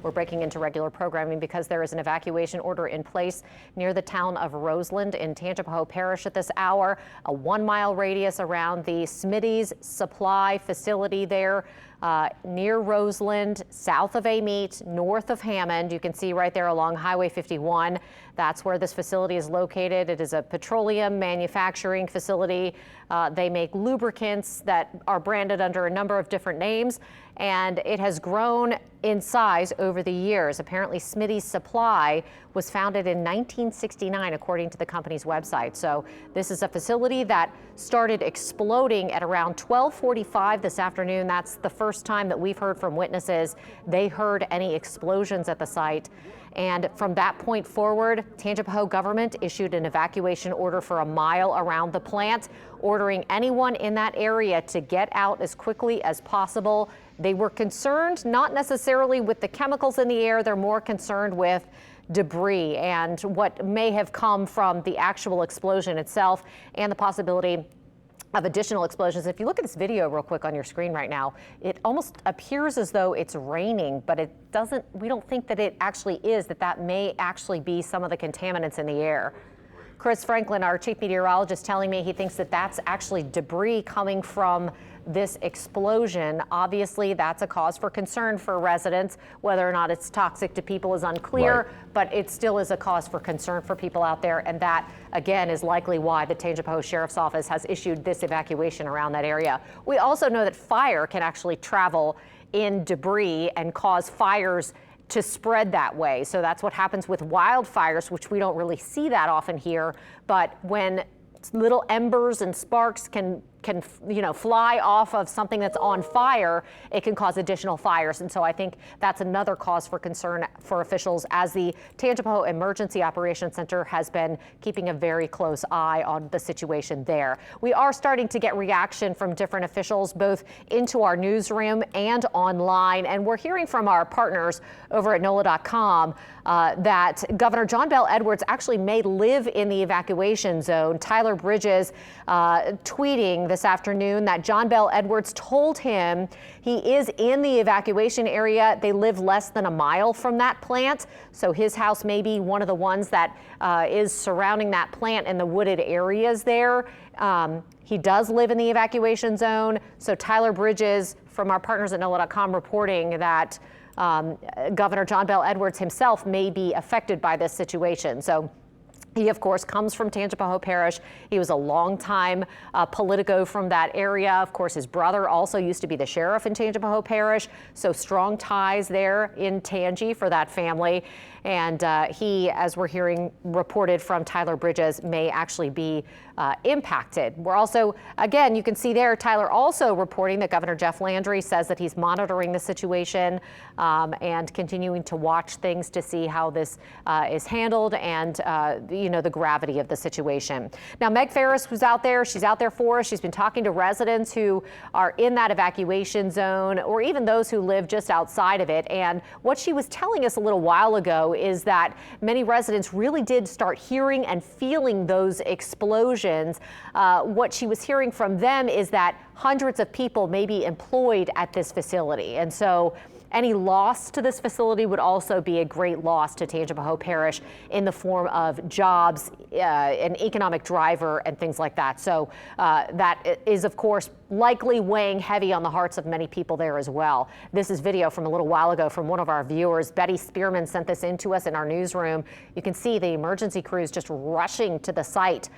We're breaking into regular programming because there is an evacuation order in place near the town of Roseland in Tangipahoa Parish at this hour. A 1-mile radius around the Smitty's Supply facility there. Near Roseland, south of Amite, north of Hammond. You can see right there along Highway 51. That's where this facility is located. It is a petroleum manufacturing facility. They make lubricants that are branded under a number of different names, and it has grown in size over the years. Apparently, Smitty's Supply was founded in 1969, according to the company's website. So this is a facility that started exploding at around 12:45 this afternoon. That's the first time that we've heard from witnesses they heard any explosions at the site. And from that point forward, Tangipahoa government issued an evacuation order for a mile around the plant, ordering anyone in that area to get out as quickly as possible. They were concerned not necessarily with the chemicals in the air, they're more concerned with debris and what may have come from the actual explosion itself and the possibility of additional explosions. If you look at this video real quick on your screen right now, it almost appears as though it's raining, but it doesn't. We don't think that it actually is, that may actually be some of the contaminants in the air. Chris Franklin, our chief meteorologist, telling me he thinks that that's actually debris coming from this explosion. Obviously, that's a cause for concern for residents. Whether or not it's toxic to people is unclear, but it still is a cause for concern for people out there. And that, again, is likely why the Tangipahoa Sheriff's Office has issued this evacuation around that area. We also know that fire can actually travel in debris and cause fires to spread that way. So that's what happens with wildfires, which we don't really see that often here. But when little embers and sparks can fly off of something that's on fire, it can cause additional fires. And so I think that's another cause for concern for officials, as the Tangipahoa Emergency Operations Center has been keeping a very close eye on the situation there. We are starting to get reaction from different officials, both into our newsroom and online. And we're hearing from our partners over at NOLA.com that Governor John Bel Edwards actually may live in the evacuation zone. Tyler Bridges tweeting this afternoon that John Bel Edwards told him he is in the evacuation area. They live less than a mile from that plant, so his house may be one of the ones that is surrounding that plant in the wooded areas there. He does live in the evacuation zone, so Tyler Bridges from our partners at NOLA.com reporting that Governor John Bel Edwards himself may be affected by this situation. So he, of course, comes from Tangipahoa Parish. He was a longtime politico from that area. Of course, his brother also used to be the sheriff in Tangipahoa Parish, so strong ties there in Tangi for that family. And he, as we're hearing reported from Tyler Bridges, may actually be impacted. We're also, again, you can see there, Tyler also reporting that Governor Jeff Landry says that he's monitoring the situation and continuing to watch things to see how this is handled and, the gravity of the situation. Now, Meg Ferris was out there. She's out there for us. She's been talking to residents who are in that evacuation zone, or even those who live just outside of it. And what she was telling us a little while ago is that many residents really did start hearing and feeling those explosions. What she was hearing from them is that hundreds of people may be employed at this facility. And so any loss to this facility would also be a great loss to Tangipahoa Parish in the form of jobs, an economic driver, and things like that. So that is, of course, likely weighing heavy on the hearts of many people there as well. This is video from a little while ago from one of our viewers. Betty Spearman sent this in to us in our newsroom. You can see the emergency crews just rushing to the site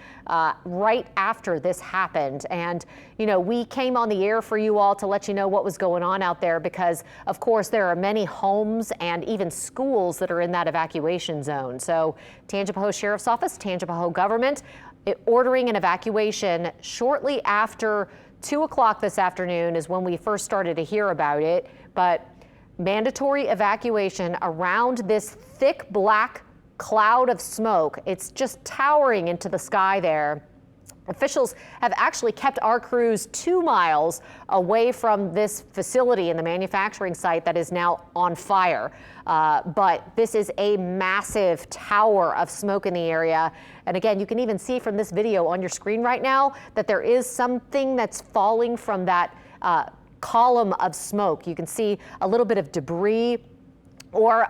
right after this happened. And, we came on the air for you all to let you know what was going on out there because, of course, there are many homes and even schools that are in that evacuation zone. So Tangipahoa Sheriff's Office, Tangipahoa government ordering an evacuation shortly after 2 o'clock this afternoon is when we first started to hear about it. But mandatory evacuation around this thick black cloud of smoke. It's just towering into the sky there. Officials have actually kept our crews 2 miles away from this facility in the manufacturing site that is now on fire. But this is a massive tower of smoke in the area. And again, you can even see from this video on your screen right now that there is something that's falling from that column of smoke. You can see a little bit of debris or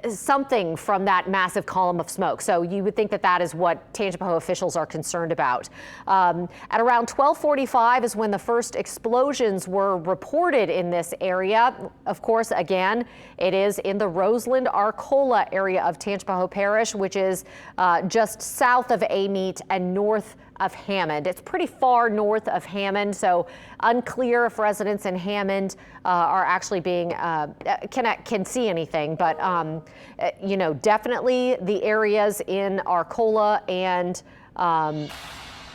something from that massive column of smoke. So you would think that that is what Tangipahoa officials are concerned about. At around 12:45 is when the first explosions were reported in this area. Of course, again, it is in the Roseland Arcola area of Tangipahoa Parish, which is just south of Amite and north of Hammond. It's pretty far north of Hammond, so unclear if residents in Hammond are actually being can see anything. But you know, definitely the areas in Arcola and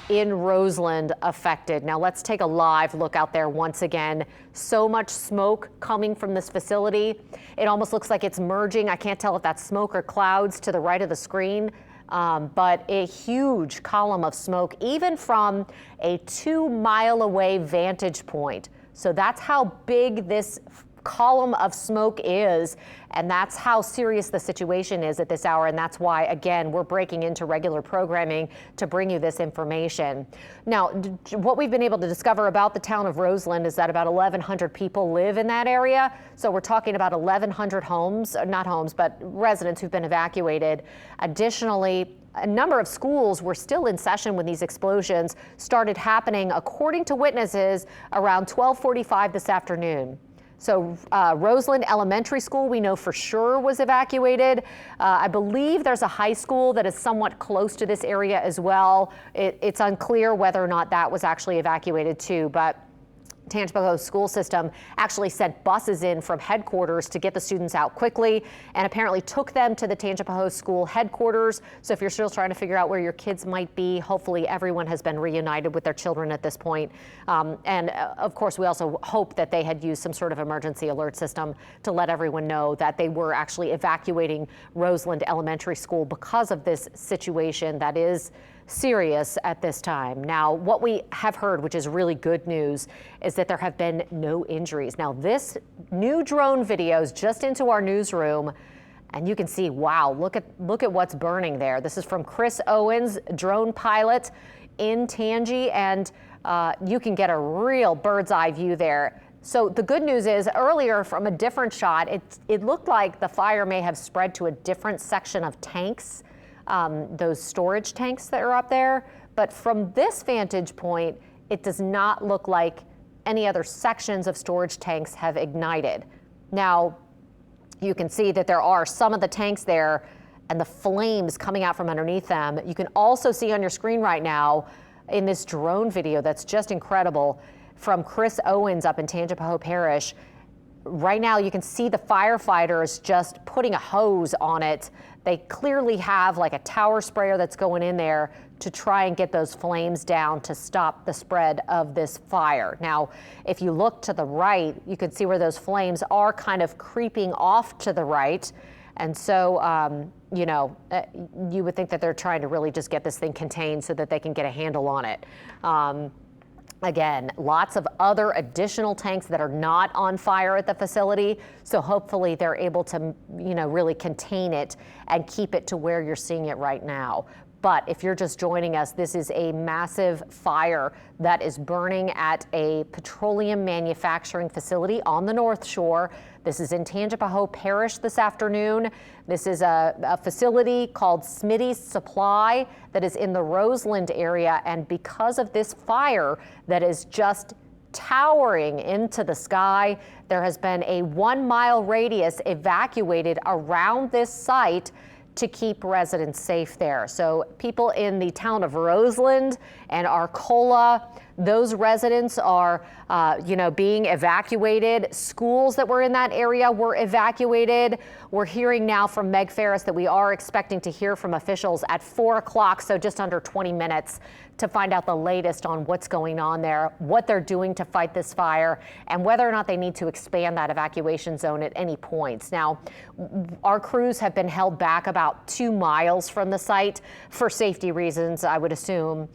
in Roseland affected. Now let's take a live look out there once again. So much smoke coming from this facility. It almost looks like it's merging. I can't tell if that's smoke or clouds to the right of the screen. But a huge column of smoke, even from a 2-mile away vantage point. So that's how big this column of smoke is, and that's how serious the situation is at this hour, and that's why, again, we're breaking into regular programming to bring you this information. Now, what we've been able to discover about the town of Roseland is that about 1,100 people live in that area, so we're talking about 1,100 homes, not homes, but residents who've been evacuated. Additionally, a number of schools were still in session when these explosions started happening, according to witnesses, around 12:45 this afternoon. So Roseland Elementary School, we know for sure, was evacuated. I believe there's a high school that is somewhat close to this area as well. It's unclear whether or not that was actually evacuated too, but Tangipahoa's school system actually sent buses in from headquarters to get the students out quickly, and apparently took them to the Tangipahoa school headquarters. So if you're still trying to figure out where your kids might be, hopefully everyone has been reunited with their children at this point. And of course, we also hope that they had used some sort of emergency alert system to let everyone know that they were actually evacuating Roseland Elementary School because of this situation that is serious at this time. Now, what we have heard, which is really good news, is that there have been no injuries. Now, this new drone video is just into our newsroom, and you can see, wow, look at what's burning there. This is from Chris Owens, drone pilot in Tangi, and you can get a real bird's eye view there. So the good news is, earlier from a different shot, it looked like the fire may have spread to a different section of tanks, those storage tanks that are up there. But from this vantage point, it does not look like any other sections of storage tanks have ignited. Now, you can see that there are some of the tanks there and the flames coming out from underneath them. You can also see on your screen right now in this drone video that's just incredible from Chris Owens up in Tangipahoa Parish. Right now you can see the firefighters just putting a hose on it. They clearly have like a tower sprayer that's going in there to try and get those flames down to stop the spread of this fire. Now, if you look to the right, you can see where those flames are kind of creeping off to the right. And so, you know, you would think that they're trying to really just get this thing contained so that they can get a handle on it. Again, lots of other additional tanks that are not on fire at the facility. So hopefully they're able to, you know, really contain it and keep it to where you're seeing it right now. But if you're just joining us, this is a massive fire that is burning at a petroleum manufacturing facility on the North Shore. This is in Tangipahoa Parish this afternoon. This is a facility called Smitty's Supply that is in the Roseland area. And because of this fire that is just towering into the sky, there has been a 1-mile radius evacuated around this site to keep residents safe there. So people in the town of Roseland and Arcola, those residents are, you know, being evacuated. Schools that were in that area were evacuated. We're hearing now from Meg Ferris that we are expecting to hear from officials at 4 o'clock, so just under 20 minutes, to find out the latest on what's going on there, what they're doing to fight this fire, and whether or not they need to expand that evacuation zone at any points. Now, our crews have been held back about 2 miles from the site for safety reasons, I would assume.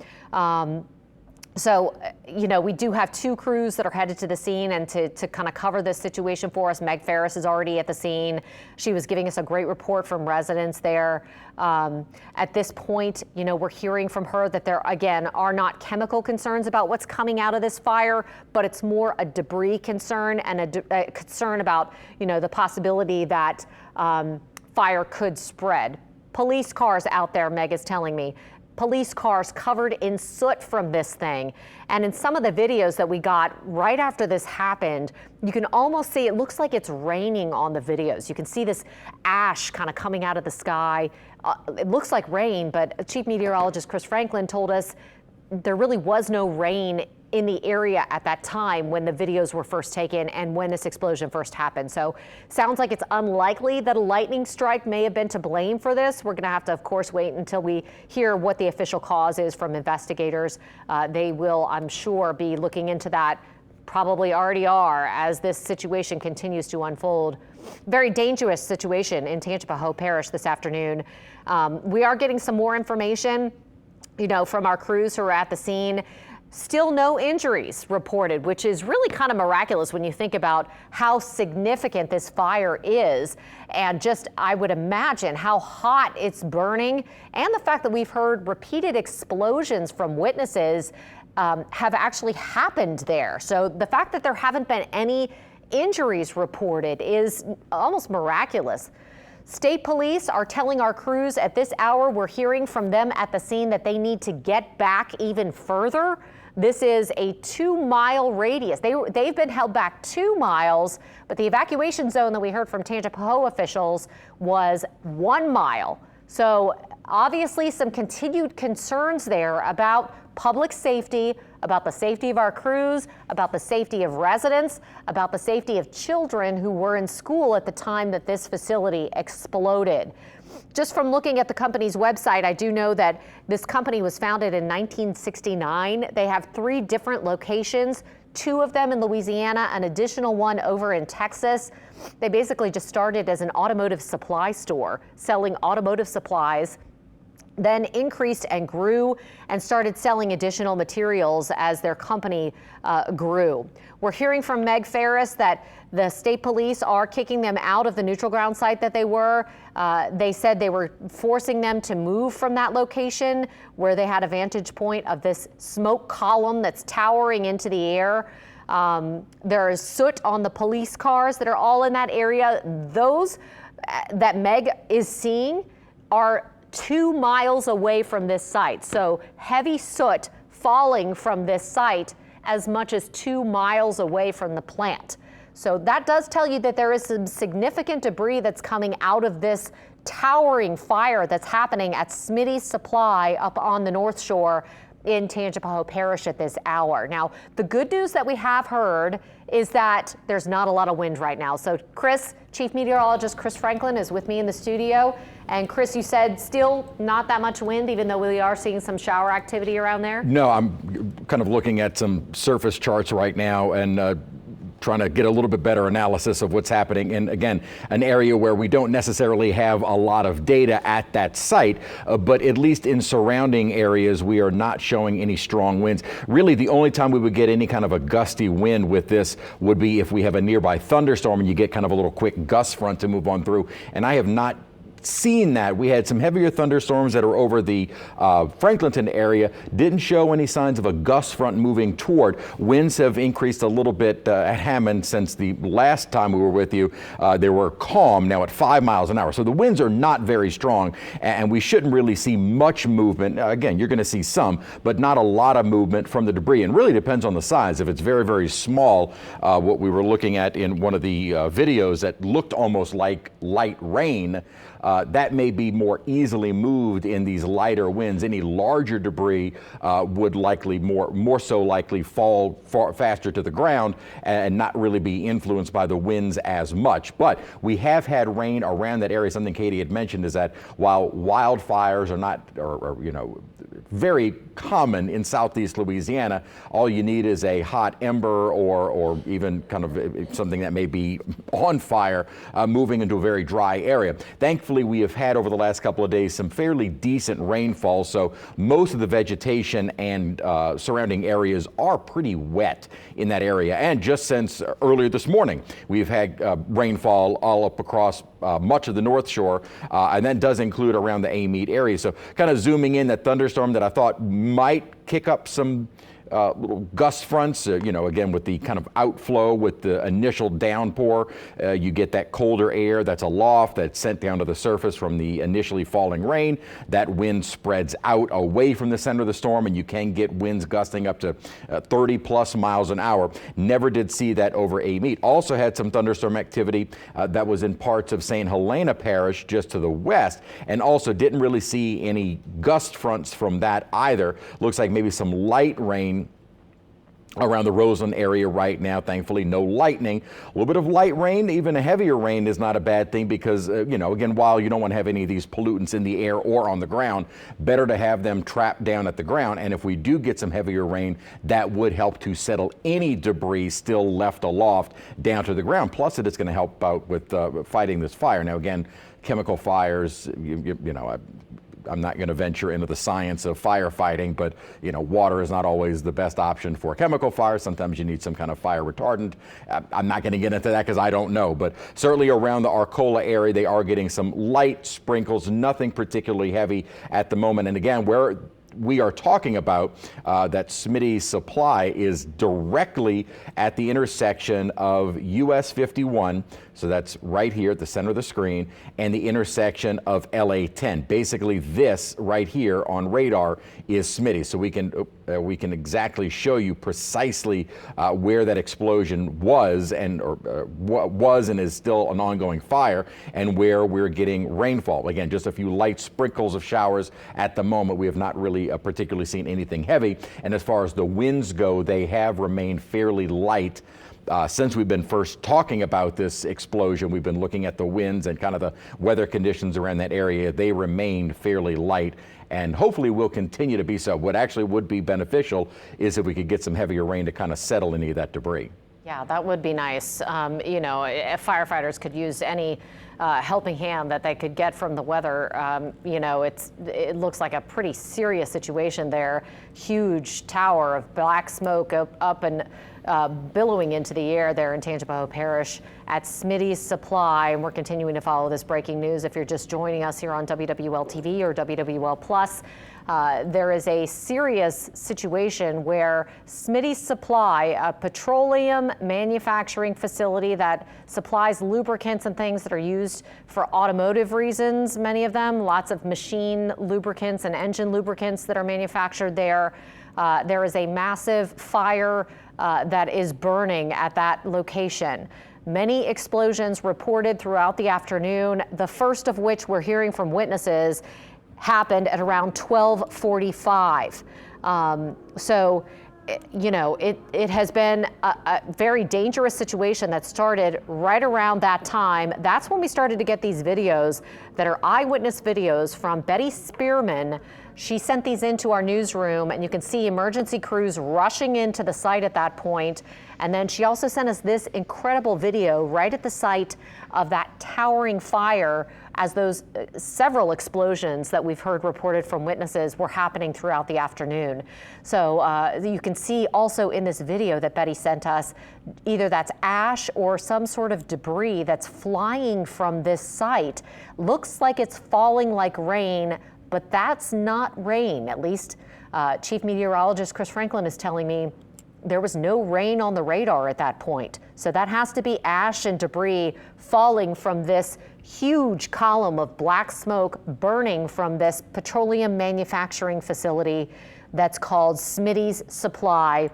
So, you know, we do have 2 crews that are headed to the scene, and to kind of cover this situation for us, Meg Ferris is already at the scene. She was giving us a great report from residents there. At this point, you know, we're hearing from her that there, again, are not chemical concerns about what's coming out of this fire, but it's more a debris concern and a concern about, you know, the possibility that fire could spread. Police cars out there, Meg is telling me. Police cars covered in soot from this thing. And in some of the videos that we got right after this happened, you can almost see, it looks like it's raining on the videos. You can see this ash kind of coming out of the sky. It looks like rain, but Chief Meteorologist Chris Franklin told us there really was no rain in the area at that time when the videos were first taken and when this explosion first happened. So sounds like it's unlikely that a lightning strike may have been to blame for this. We're going to have to, of course, wait until we hear what the official cause is from investigators. They will, I'm sure, be looking into that, probably already are, as this situation continues to unfold. Very dangerous situation in Tangipahoa Parish this afternoon. We are getting some more information, you know, from our crews who are at the scene. Still no injuries reported, which is really kind of miraculous when you think about how significant this fire is, and just, I would imagine, how hot it's burning, and the fact that we've heard repeated explosions from witnesses have actually happened there. So the fact that there haven't been any injuries reported is almost miraculous. State police are telling our crews at this hour, we're hearing from them at the scene, that they need to get back even further. This is a 2-mile radius. They've been held back 2 miles, but the evacuation zone that we heard from Tangipahoa officials was 1 mile. So obviously some continued concerns there about public safety, about the safety of our crews, about the safety of residents, about the safety of children who were in school at the time that this facility exploded. Just from looking at the company's website, I do know that this company was founded in 1969. They have 3 different locations, 2 of them in Louisiana, an additional one over in Texas. They basically just started as an automotive supply store, selling automotive supplies, then increased and grew and started selling additional materials as their company grew. We're hearing from Meg Ferris that the state police are kicking them out of the neutral ground site that they were. They said they were forcing them to move from that location where they had a vantage point of this smoke column that's towering into the air. There is soot on the police cars that are all in that area. Those that Meg is seeing are 2 miles away from this site. So heavy soot falling from this site as much as 2 miles away from the plant. So that does tell you that there is some significant debris that's coming out of this towering fire that's happening at Smitty's Supply up on the North Shore in Tangipahoa Parish at this hour. Now, the good news that we have heard is that there's not a lot of wind right now. So Chris, Chief Meteorologist Chris Franklin is with me in the studio. And Chris, you said still not that much wind, even though we are seeing some shower activity around there? No, I'm kind of looking at some surface charts right now and trying to get a little bit better analysis of what's happening in, again, an area where we don't necessarily have a lot of data at that site, but at least in surrounding areas, we are not showing any strong winds. Really, the only time we would get any kind of a gusty wind with this would be if we have a nearby thunderstorm and you get kind of a little quick gust front to move on through. And I have not seen that. We had some heavier thunderstorms that are over the Franklinton area. Didn't show any signs of a gust front moving toward. Winds have increased a little bit at Hammond since the last time we were with you. They were calm now at 5 miles an hour. So the winds are not very strong and we shouldn't really see much movement. Again, you're going to see some, but not a lot of movement from the debris. And really depends on the size. If it's very, very small, what we were looking at in one of the videos that looked almost like light rain, that may be more easily moved in these lighter winds. Any larger debris would likely more so likely fall faster to the ground and not really be influenced by the winds as much. But we have had rain around that area. Something Katie had mentioned is that while wildfires are not, or you know, very common in southeast Louisiana. All you need is a hot ember or even kind of something that may be on fire moving into a very dry area. Thankfully, we have had over the last couple of days some fairly decent rainfall, so most of the vegetation and surrounding areas are pretty wet in that area. And just since earlier this morning, we've had rainfall all up across much of the North Shore, and that does include around the Amite area. So kind of zooming in, that thunderstorm that I thought might kick up some little gust fronts, again, with the kind of outflow with the initial downpour, you get that colder air that's aloft that's sent down to the surface from the initially falling rain. That wind spreads out away from the center of the storm, and you can get winds gusting up to 30 plus miles an hour. Never did see that over Amite. Also had some thunderstorm activity that was in parts of St. Helena Parish just to the west, and also didn't really see any gust fronts from that either. Looks like maybe some light rain around the Roseland area right now. Thankfully, no lightning. A little bit of light rain, even a heavier rain is not a bad thing because, again, while you don't want to have any of these pollutants in the air or on the ground, better to have them trapped down at the ground. And if we do get some heavier rain, that would help to settle any debris still left aloft down to the ground. Plus, it is going to help out with fighting this fire. Now, again, chemical fires, I'm not going to venture into the science of firefighting, but water is not always the best option for chemical fire. Sometimes you need some kind of fire retardant. I'm not going to get into that because I don't know, but certainly around the Arcola area, they are getting some light sprinkles, nothing particularly heavy at the moment. And again, where we are talking about that Smitty's Supply is directly at the intersection of US 51, so that's right here at the center of the screen, and the intersection of LA 10. Basically, this right here on radar is Smitty, so we can exactly show you precisely where that explosion was and is still an ongoing fire, and where we're getting rainfall. Again, just a few light sprinkles of showers at the moment. We have not really particularly seen anything heavy, and as far as the winds go, they have remained fairly light. Since we've been first talking about this explosion, we've been looking at the winds and kind of the weather conditions around that area. They remained fairly light, and hopefully will continue to be so. What actually would be beneficial is if we could get some heavier rain to kind of settle any of that debris. Yeah, that would be nice. If firefighters could use any helping hand that they could get from the weather. It looks like a pretty serious situation there. Huge tower of black smoke up and billowing into the air there in Tangipahoa Parish at Smitty's Supply. And we're continuing to follow this breaking news. If you're just joining us here on WWL TV or WWL Plus, there is a serious situation where Smitty's Supply, a petroleum manufacturing facility that supplies lubricants and things that are used for automotive reasons, many of them, lots of machine lubricants and engine lubricants that are manufactured there. There is a massive fire that is burning at that location. Many explosions reported throughout the afternoon, the first of which we're hearing from witnesses happened at around 12:45. It has been a very dangerous situation that started right around that time. That's when we started to get these videos that are eyewitness videos from Betty Spearman. She sent these into our newsroom, and you can see emergency crews rushing into the site at that point. And then she also sent us this incredible video right at the site of that towering fire as those several explosions that we've heard reported from witnesses were happening throughout the afternoon. So you can see also in this video that Betty sent us, either that's ash or some sort of debris that's flying from this site. Looks like it's falling like rain, but that's not rain. At least Chief Meteorologist Chris Franklin is telling me there was no rain on the radar at that point. So that has to be ash and debris falling from this huge column of black smoke burning from this petroleum manufacturing facility that's called Smitty's Supply.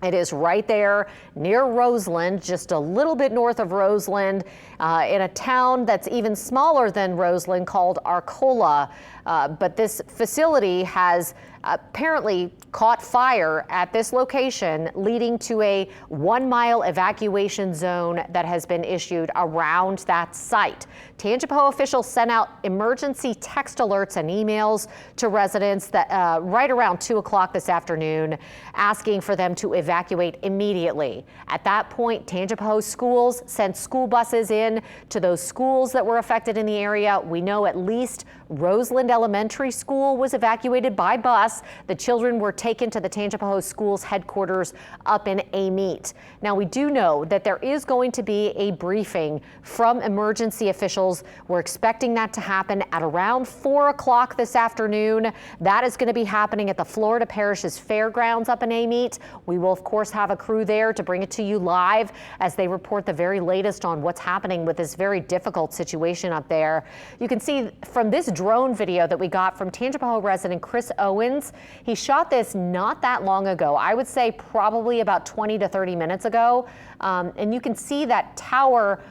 It is right there near Roseland, just a little bit north of Roseland, in a town that's even smaller than Roseland called Arcola. But this facility has apparently caught fire at this location, leading to a 1-mile evacuation zone that has been issued around that site. Tangipahoa officials sent out emergency text alerts and emails to residents that right around 2 o'clock this afternoon, asking for them to evacuate immediately. At that point, Tangipahoa schools sent school buses in to those schools that were affected in the area. We know at least Roseland Elementary School was evacuated by bus. The children were taken to the Tangipahoa Schools headquarters up in Amite. Now, we do know that there is going to be a briefing from emergency officials. We're expecting that to happen at around 4 o'clock this afternoon. That is going to be happening at the Florida Parishes Fairgrounds up in Amite. We will, of course, have a crew there to bring it to you live as they report the very latest on what's happening with this very difficult situation up there. You can see from this drone video that we got from Tangipahoa resident Chris Owens. He shot this not that long ago. I would say probably about 20 to 30 minutes ago. And you can see that tower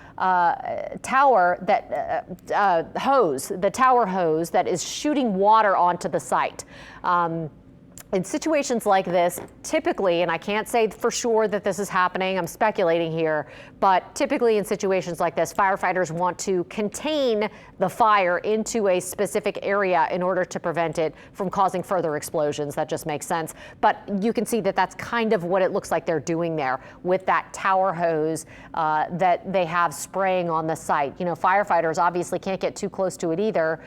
hose that is shooting water onto the site. In situations like this, typically, and I can't say for sure that this is happening, I'm speculating here, but typically in situations like this, firefighters want to contain the fire into a specific area in order to prevent it from causing further explosions. That just makes sense. But you can see that that's kind of what it looks like they're doing there with that tower hose that they have spraying on the site. You know, firefighters obviously can't get too close to it either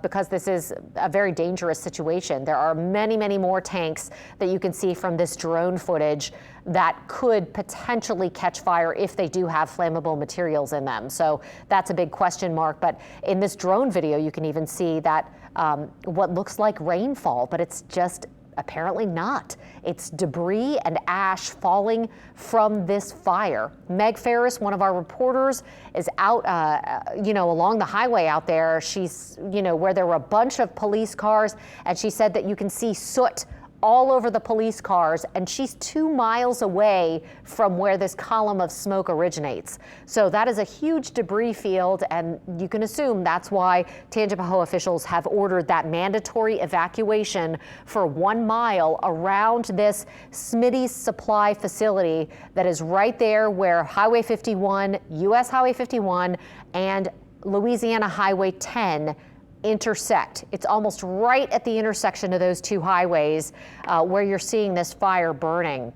because this is a very dangerous situation. There are many, many more tanks that you can see from this drone footage that could potentially catch fire if they do have flammable materials in them. So that's a big question mark. But in this drone video, you can even see that what looks like rainfall, but it's just apparently not. It's debris and ash falling from this fire. Meg Ferris, one of our reporters, is out, along the highway out there. She's, where there were a bunch of police cars, and she said that you can see soot all over the police cars, and she's 2 miles away from where this column of smoke originates. So that is a huge debris field, and you can assume that's why Tangipahoa officials have ordered that mandatory evacuation for 1 mile around this Smitty's supply facility that is right there where Highway 51, US Highway 51, and Louisiana Highway 10 intersect. It's almost right at the intersection of those two highways where you're seeing this fire burning.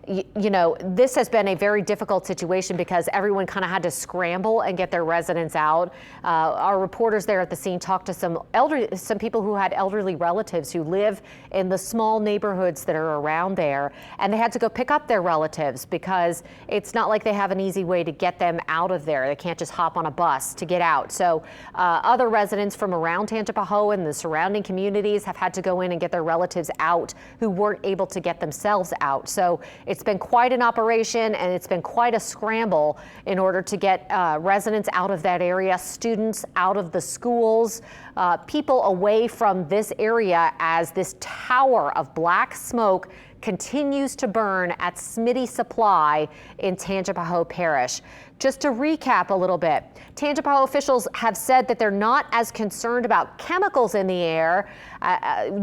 This has been a very difficult situation because everyone kind of had to scramble and get their residents out. Our reporters there at the scene talked to some people who had elderly relatives who live in the small neighborhoods that are around there, and they had to go pick up their relatives because it's not like they have an easy way to get them out of there. They can't just hop on a bus to get out. So other residents from around Tangipahoa and the surrounding communities have had to go in and get their relatives out who weren't able to get themselves out. So it's been quite an operation, and it's been quite a scramble in order to get residents out of that area, students out of the schools, people away from this area as this tower of black smoke continues to burn at Smitty Supply in Tangipahoa Parish. Just to recap a little bit, Tangipahoa officials have said that they're not as concerned about chemicals in the air.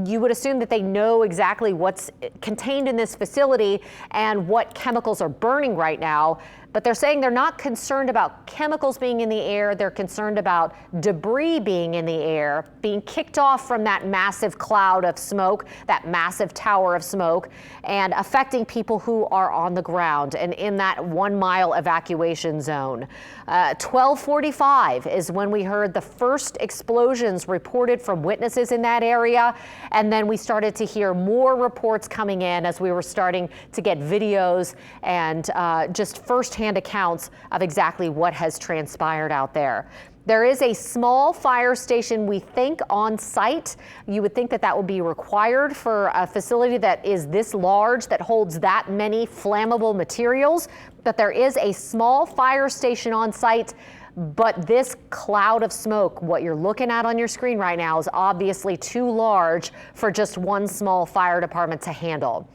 You would assume that they know exactly what's contained in this facility and what chemicals are burning right now. But they're saying they're not concerned about chemicals being in the air. They're concerned about debris being in the air, being kicked off from that massive cloud of smoke, that massive tower of smoke, and affecting people who are on the ground and in that 1 mile evacuation zone. 12:45 is when we heard the first explosions reported from witnesses in that area. And then we started to hear more reports coming in as we were starting to get videos and just firsthand accounts of exactly what has transpired out there. There is a small fire station, we think, on site. You would think that that would be required for a facility that is this large, that holds that many flammable materials. But there is a small fire station on site. But this cloud of smoke, what you're looking at on your screen right now, is obviously too large for just one small fire department to handle.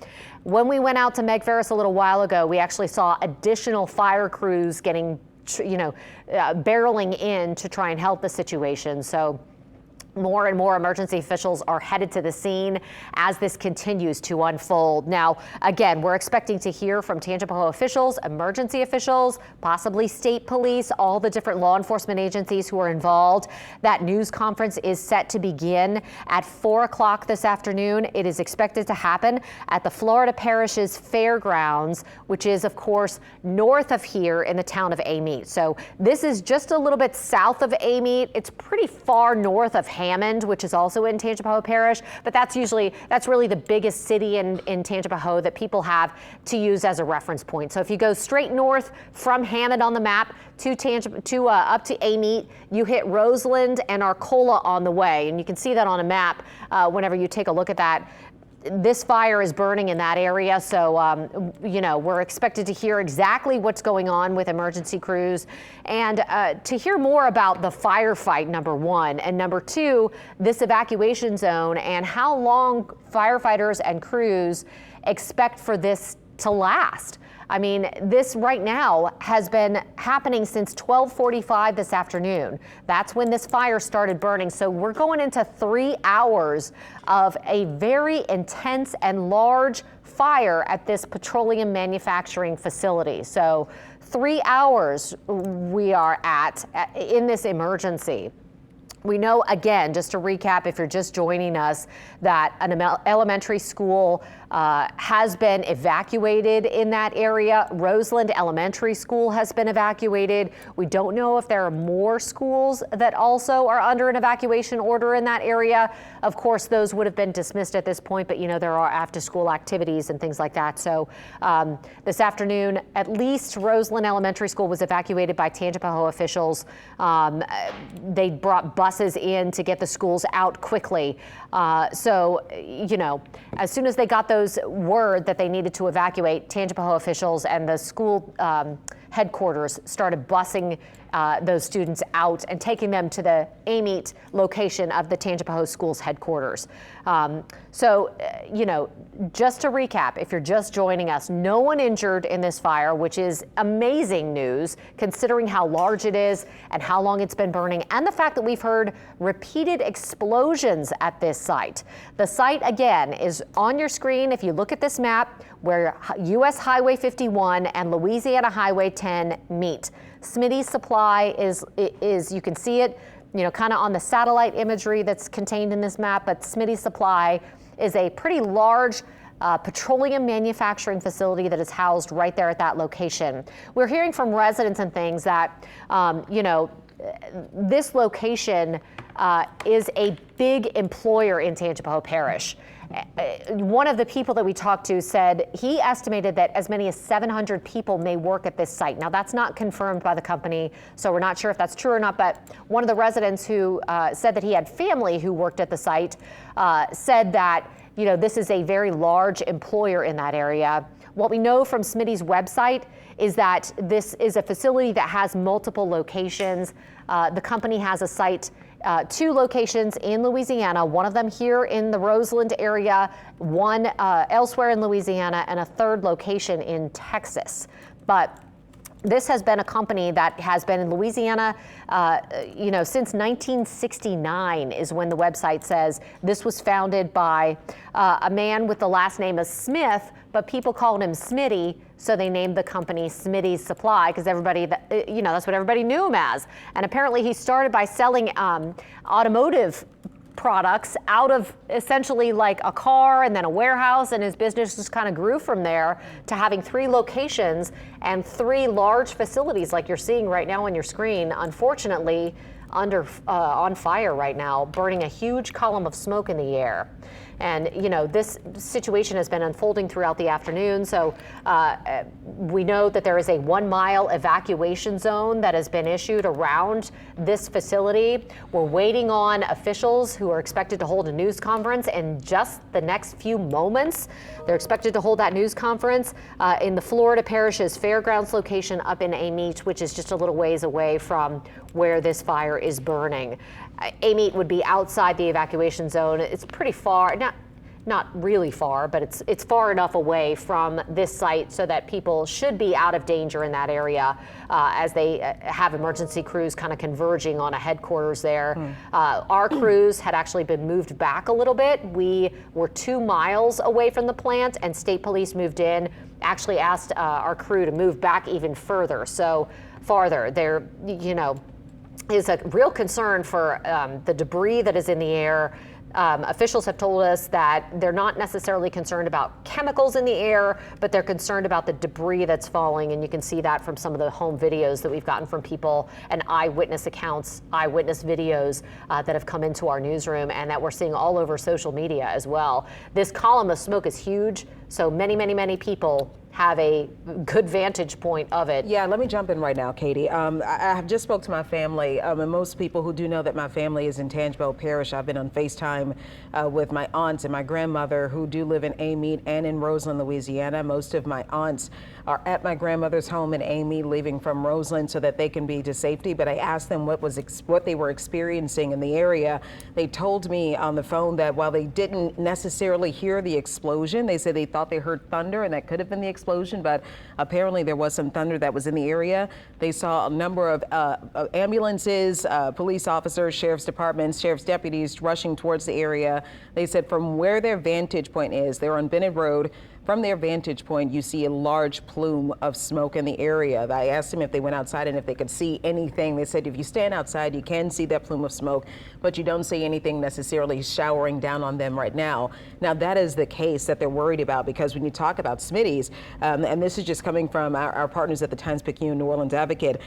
When we went out to Meg Ferris a little while ago, we actually saw additional fire crews getting, barreling in to try and help the situation. So more and more emergency officials are headed to the scene as this continues to unfold. Now, again, we're expecting to hear from Tangipahoa officials, emergency officials, possibly state police, all the different law enforcement agencies who are involved. That news conference is set to begin at 4 o'clock this afternoon. It is expected to happen at the Florida Parish's Fairgrounds, which is, of course, north of here in the town of Amite. So this is just a little bit south of Amite. It's pretty far north of Hammond, which is also in Tangipahoa Parish, but that's really the biggest city in Tangipahoa that people have to use as a reference point. So if you go straight north from Hammond on the map to up to Amite, you hit Roseland and Arcola on the way, and you can see that on a map whenever you take a look at that. This fire is burning in that area, so we're expected to hear exactly what's going on with emergency crews and to hear more about the firefight, number one, and number two, this evacuation zone and how long firefighters and crews expect for this to last. I mean, this right now has been happening since 12:45 this afternoon. That's when this fire started burning. So we're going into 3 hours of a very intense and large fire at this petroleum manufacturing facility. So 3 hours we are at in this emergency. We know, again, just to recap, if you're just joining us, that an elementary school has been evacuated in that area. Roseland Elementary School has been evacuated. We don't know if there are more schools that also are under an evacuation order in that area. Of course, those would have been dismissed at this point, but there are after-school activities and things like that. So this afternoon, at least Roseland Elementary School was evacuated by Tangipahoa officials. They brought buses in to get the schools out quickly. So, as soon as they got those word that they needed to evacuate, Tangipahoa officials and the school headquarters started busing those students out and taking them to the Amite location of the Tangipahoa Schools headquarters. Just to recap, if you're just joining us, no one injured in this fire, which is amazing news considering how large it is and how long it's been burning, and the fact that we've heard repeated explosions at this site. The site, again, is on your screen if you look at this map where U.S. Highway 51 and Louisiana Highway 10 meet. Smitty's Supply is you can see it, kind of on the satellite imagery that's contained in this map, but Smitty's Supply is a pretty large petroleum manufacturing facility that is housed right there at that location. We're hearing from residents and things that, this location is a big employer in Tangipahoa Parish. One of the people that we talked to said he estimated that as many as 700 people may work at this site. Now, that's not confirmed by the company, so we're not sure if that's true or not, but one of the residents who said that he had family who worked at the site said that, this is a very large employer in that area. What we know from Smitty's website is that this is a facility that has multiple locations. The company has a site, 2 locations in Louisiana, one of them here in the Roseland area, one elsewhere in Louisiana, and a third location in Texas. But this has been a company that has been in Louisiana, since 1969 is when the website says. This was founded by a man with the last name of Smith, but people called him Smitty, so they named the company Smitty's Supply because everybody, that's what everybody knew him as. And apparently he started by selling automotive products out of essentially like a car and then a warehouse, and his business just kind of grew from there to having 3 locations and 3 large facilities like you're seeing right now on your screen, unfortunately on fire right now, burning a huge column of smoke in the air. And, this situation has been unfolding throughout the afternoon. So we know that there is a 1-mile evacuation zone that has been issued around this facility. We're waiting on officials who are expected to hold a news conference in just the next few moments. They're expected to hold that news conference in the Florida Parish's Fairgrounds location up in Amite, which is just a little ways away from where this fire is burning. Amite would be outside the evacuation zone. It's pretty far. not really far, but it's far enough away from this site so that people should be out of danger in that area as they have emergency crews kind of converging on a headquarters there. Our crews had actually been moved back a little bit. We were 2 miles away from the plant, and state police moved in, actually asked our crew to move back even further. So farther, there, is a real concern for the debris that is in the air. Officials have told us that they're not necessarily concerned about chemicals in the air, but they're concerned about the debris that's falling. And you can see that from some of the home videos that we've gotten from people and eyewitness accounts, eyewitness videos that have come into our newsroom and that we're seeing all over social media as well. This column of smoke is huge, so many people have a good vantage point of it. Yeah, let me jump in right now, Katie. I have just spoke to my family, and most people who do know that my family is in Tangipahoa Parish. I've been on FaceTime with my aunts and my grandmother who do live in Amite and in Roseland, Louisiana. Most of my aunts are at my grandmother's home in Amite, leaving from Roseland so that they can be to safety. But I asked them what they were experiencing in the area. They told me on the phone that while they didn't necessarily hear the explosion, they said they thought they heard thunder, and that could have been the explosion, but apparently there was some thunder that was in the area. They saw a number of ambulances, police officers, sheriff's departments, sheriff's deputies rushing towards the area. They said from where their vantage point is, they're on Bennett Road. From their vantage point, you see a large plume of smoke in the area. I asked them if they went outside and if they could see anything. They said if you stand outside, you can see that plume of smoke, but you don't see anything necessarily showering down on them right now. Now, that is the case that they're worried about, because when you talk about Smitty's, and this is just coming from our partners at the Times-Picayune New Orleans Advocate,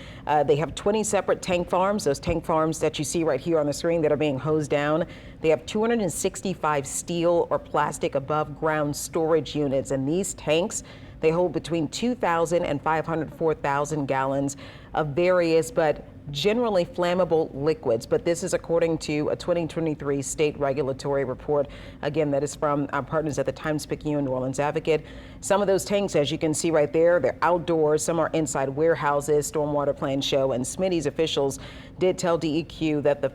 they have 20 separate tank farms, those tank farms that you see right here on the screen that are being hosed down. They have 265 steel or plastic above ground storage units, and these tanks, they hold between 2,000 and 504,000 gallons of various but generally flammable liquids. But this is according to a 2023 state regulatory report. Again, that is from our partners at the Times-Picayune New Orleans Advocate. Some of those tanks, as you can see right there, they're outdoors. Some are inside warehouses, stormwater plans show. And Smitty's officials did tell DEQ that the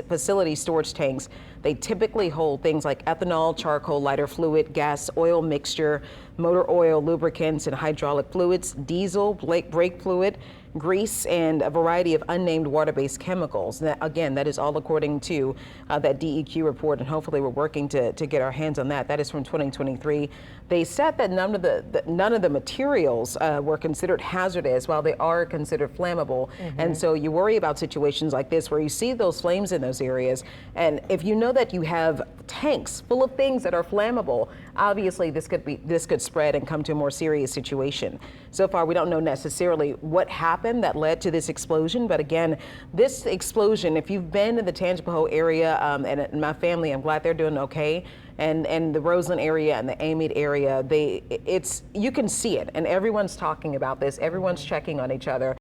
facility storage tanks, they typically hold things like ethanol, charcoal, lighter fluid, gas, oil mixture, motor oil, lubricants, and hydraulic fluids, diesel, brake fluid, grease, and a variety of unnamed water-based chemicals. That, again, that is all according to that DEQ report, and hopefully we're working to get our hands on that. That is from 2023. They said that none of the materials were considered hazardous, while they are considered flammable. And so you worry about situations like this where you see those flames in those areas, and if you know that you have tanks full of things that are flammable, obviously this could spread and come to a more serious situation. So far, we don't know necessarily what happened that led to this explosion, but again, this explosion, if you've been in the Tangipahoa area, and my family, I'm glad they're doing okay. And the Roseland area and the Amite area, you can see it, and everyone's talking about this. Everyone's checking on each other.